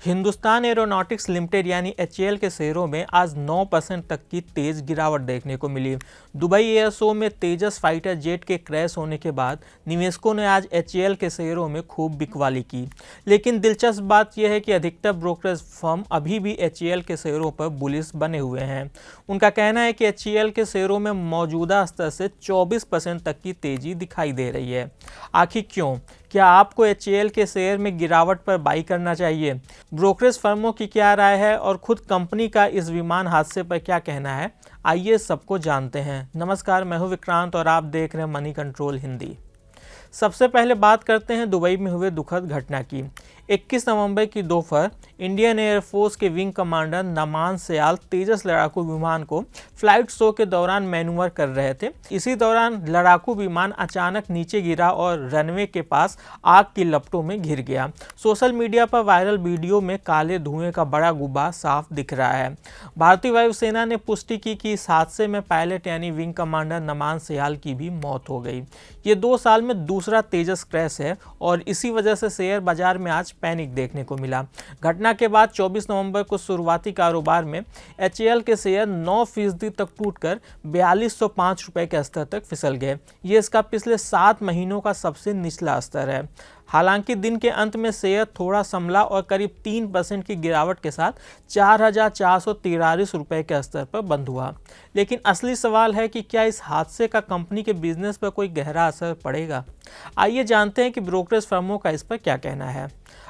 Hindustan aeronautics limited यानी HAL के शेयरों में आज 9% तक की तेज गिरावट देखने को मिली। दुबई एयर शो में तेजस फाइटर जेट के क्रैश होने के बाद निवेशकों ने आज एचएएल के शेयरों में खूब बिकवाली की। लेकिन दिलचस्प बात यह है कि अधिकतर ब्रोकरेज फर्म अभी भी एचएएल के शेयरों पर बुलिश बने हुए हैं। उनका कहना है कि एचएएल के शेयरों में मौजूदा स्तर से 24% तक की तेजी दिखाई दे रही है। आखिर क्यों? क्या आपको एचएएल के शेयर में गिरावट पर बाई करना चाहिए? ब्रोकरेज फर्मों की क्या राय है और खुद कंपनी का इस विमान हादसे पर क्या कहना है? आइए सबको जानते हैं। नमस्कार, मैं हूं विक्रांत और आप देख रहे हैं मनी कंट्रोल हिंदी। सबसे पहले बात करते हैं दुबई में हुए दुखद घटना की। 21 नवंबर की दोपहर इंडियन एयरफोर्स के विंग कमांडर नमान सयाल तेजस लड़ाकू विमान को फ्लाइट शो के दौरान मैन्यूवर कर रहे थे। इसी दौरान लड़ाकू विमान अचानक नीचे गिरा और रनवे के पास आग की लपटों में घिर गया। सोशल मीडिया पर वायरल वीडियो में काले धुएं का बड़ा गुब्बार साफ दिख रहा है। भारतीय वायुसेना ने पुष्टि की कि इस हादसे में पायलट यानी विंग कमांडर नमान सयाल की भी मौत हो गई। ये 2 साल में दूसरा तेजस क्रैश है और इसी वजह से शेयर बाजार में आज पैनिक देखने को मिला। घटना के बाद 24 नवंबर को शुरुआती कारोबार में एचएएल के शेयर 9% तक टूटकर 4205 रुपए के स्तर तक फिसल गए। ये इसका पिछले 7 महीनों का सबसे निचला स्तर है। हालांकि दिन के अंत में शेयर थोड़ा संभला और करीब 3% की गिरावट के साथ 4443 रुपए के स्तर पर बंद हुआ। लेकिन असली सवाल है कि क्या इस हादसे का कंपनी के बिजनेस पर कोई गहरा असर पड़ेगा? आइए जानते हैं कि ब्रोकरेज फर्मों का इस पर क्या कहना है।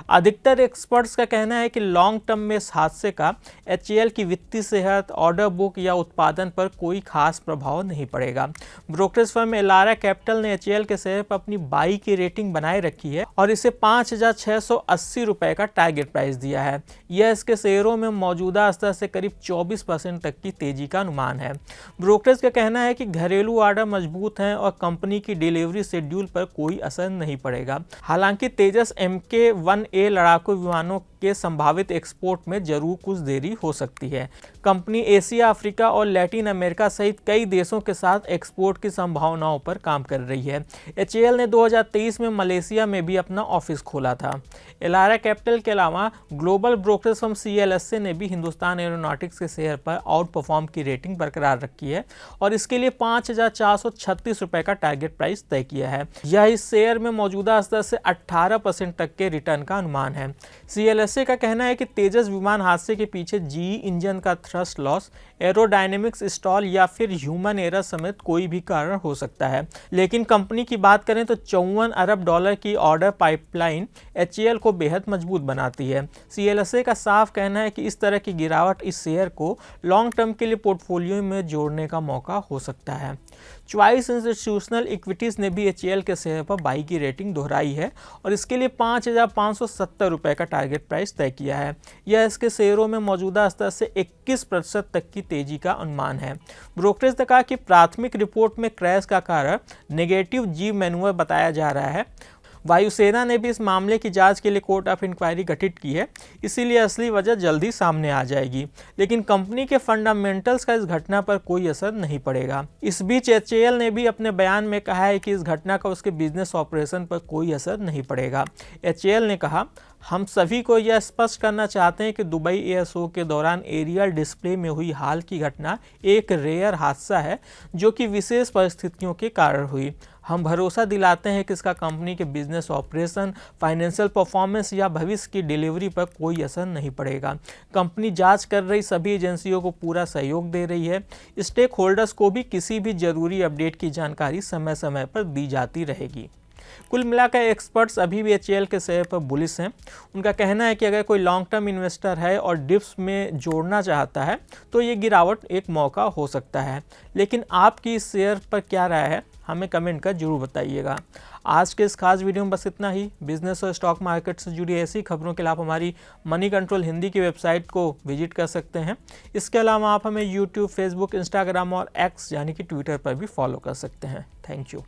अधिकतर एक्सपर्ट्स का कहना है कि लॉन्ग टर्म में इस हादसे का एचएएल की वित्तीय सेहत, ऑर्डर बुक या उत्पादन पर कोई खास प्रभाव नहीं पड़ेगा। ब्रोकरेज फर्म एलारा कैपिटल ने एचएएल के शेयर पर अपनी बाई की रेटिंग बनाए रखी है और इसे 5680 रुपए का टारगेट प्राइस दिया है। यह इसके शेयरों में मौजूदा स्तर से करीब 24% तक की तेजी का अनुमान है। ब्रोकरेज का कहना है कि घरेलू ऑर्डर मजबूत हैं और कंपनी की डिलीवरी शेड्यूल पर कोई असर नहीं पड़ेगा। हालांकि तेजस MK-1A लड़ाकू विमानों के संभावित एक्सपोर्ट में जरूर कुछ देरी हो सकती है। कंपनी एशिया, अफ्रीका और लैटिन अमेरिका सहित कई देशों के साथ एक्सपोर्ट की संभावनाओं पर काम कर रही है। एचएएल ने 2023 में मलेशिया में भी अपना ऑफिस खोला था। एलारा कैपिटल के अलावा ग्लोबल ब्रोकरेज फर्म CLSA ने भी हिंदुस्तान एरोनॉटिक्स के शेयर पर आउट परफॉर्म की रेटिंग बरकरार रखी है और इसके लिए 5436 रुपए का टारगेट प्राइस तय किया है। यह इस शेयर में मौजूदा स्तर से 18% तक के रिटर्न का अनुमान है। CLSA का कहना है कि तेजस विमान हादसे के पीछे GE इंजन का थ्रस्ट लॉस, एरोडायनेमिक्स स्टॉल या फिर ह्यूमन एरर समेत कोई भी कारण हो सकता है। लेकिन कंपनी की बात करें तो $54 अरब की ऑर्डर पाइपलाइन एचएएल को बेहद मजबूत बनाती है। CLSA का साफ कहना है कि इस तरह की गिरावट इस शेयर को लॉन्ग टर्म के लिए पोर्टफोलियो में जोड़ने का मौका हो सकता है। चॉइस इंस्टीट्यूशनल इक्विटीज ने भी एचएएल के शेयर पर बाई की रेटिंग दोहराई है और इसके लिए 5570 रुपए का टारगेट प्राइस तय किया है। यह इसके शेयरों में मौजूदा स्तर से 21% तक की तेजी का अनुमान है। ब्रोकरेज ने कहा कि प्राथमिक रिपोर्ट में क्रैश का कारण नेगेटिव जी मैन्यूवर बताया जा रहा है। वायुसेना ने भी इस मामले की जांच के लिए कोर्ट ऑफ इंक्वायरी गठित की है, इसीलिए असली वजह जल्दी सामने आ जाएगी। लेकिन कंपनी के फंडामेंटल्स का इस घटना पर कोई असर नहीं पड़ेगा। इस बीच एचएएल ने भी अपने बयान में कहा है कि इस घटना का उसके बिजनेस ऑपरेशन पर कोई असर नहीं पड़ेगा। एचएएल ने कहा, हम सभी को यह स्पष्ट करना चाहते हैं कि दुबई एयर शो के दौरान एरियल डिस्प्ले में हुई हाल की घटना एक रेयर हादसा है जो कि विशेष परिस्थितियों के कारण हुई। हम भरोसा दिलाते हैं कि इसका कंपनी के बिजनेस ऑपरेशन, फाइनेंशियल परफॉर्मेंस या भविष्य की डिलीवरी पर कोई असर नहीं पड़ेगा। कंपनी जांच कर रही सभी एजेंसियों को पूरा सहयोग दे रही है। स्टेक होल्डर्स को भी किसी भी जरूरी अपडेट की जानकारी समय समय पर दी जाती रहेगी। कुल मिलाकर एक्सपर्ट्स अभी भी एचएएल के शेयर पर बुलिश हैं। उनका कहना है कि अगर कोई लॉन्ग टर्म इन्वेस्टर है और डिप्स में जोड़ना चाहता है तो ये गिरावट एक मौका हो सकता है। लेकिन आपकी इस शेयर पर क्या राय है, हमें कमेंट कर जरूर बताइएगा। आज के इस खास वीडियो में बस इतना ही। बिजनेस और स्टॉक मार्केट से जुड़ी ऐसी खबरों के लिए आप हमारी मनी कंट्रोल हिंदी की वेबसाइट को विजिट कर सकते हैं। इसके अलावा आप हमें यूट्यूब, फेसबुक, इंस्टाग्राम और X यानी कि ट्विटर पर भी फॉलो कर सकते हैं। Thank you.